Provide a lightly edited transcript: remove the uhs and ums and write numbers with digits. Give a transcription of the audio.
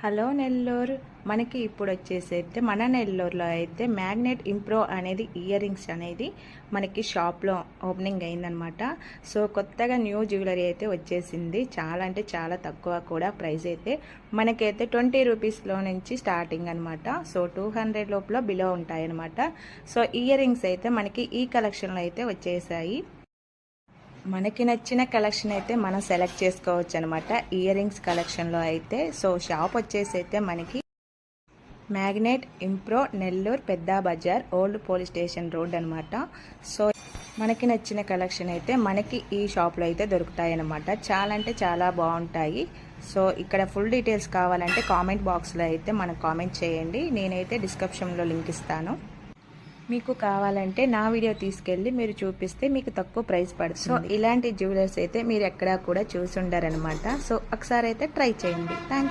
Hello Nellore. మనకి ఇప్పుడు వచ్చేసైతే మన నెల్లూరులో అయితే మ్యాగ్నెట్ ఇంప్రో అనేది ఇయర్ రింగ్స్ అనేది మనకి షాప్లో ఓపెనింగ్ అయిందనమాట. సో కొత్తగా న్యూ జ్యువెలరీ అయితే వచ్చేసింది. చాలా అంటే చాలా తక్కువ కూడా ప్రైస్ అయితే మనకైతే 20 రూపీస్లో నుంచి స్టార్టింగ్ అనమాట. సో 200 లోపల బిలో ఉంటాయన్నమాట. సో ఇయర్ రింగ్స్ అయితే మనకి ఈ కలెక్షన్లో అయితే వచ్చేసాయి. మనకి నచ్చిన కలెక్షన్ అయితే మనం సెలెక్ట్ చేసుకోవచ్చు అనమాట ఇయర్ రింగ్స్ కలెక్షన్లో అయితే. సో షాప్ వచ్చేసి అయితే మనకి మ్యాగ్నెట్ ఇంప్రో నెల్లూరు పెద్ద బజార్ ఓల్డ్ పోలీస్ స్టేషన్ రోడ్ అనమాట. సో మనకి నచ్చిన కలెక్షన్ అయితే మనకి ఈ షాప్లో అయితే దొరుకుతాయి అన్నమాట. చాలా అంటే చాలా బాగుంటాయి. సో ఇక్కడ ఫుల్ డీటెయిల్స్ కావాలంటే కామెంట్ బాక్స్లో అయితే మనకు కామెంట్ చేయండి. నేనైతే డిస్క్రిప్షన్లో లింక్ ఇస్తాను. మీకు కావాలంటే నా వీడియో తీసుకెళ్ళి మీరు చూపిస్తే మీకు తక్కువ ప్రైస్ పడుతుంది. సో ఇలాంటి జ్యువెలర్స్ అయితే మీరు ఎక్కడా కూడా చూసి ఉండరనమాట. సో ఒకసారి అయితే ట్రై చేయండి. Thank you.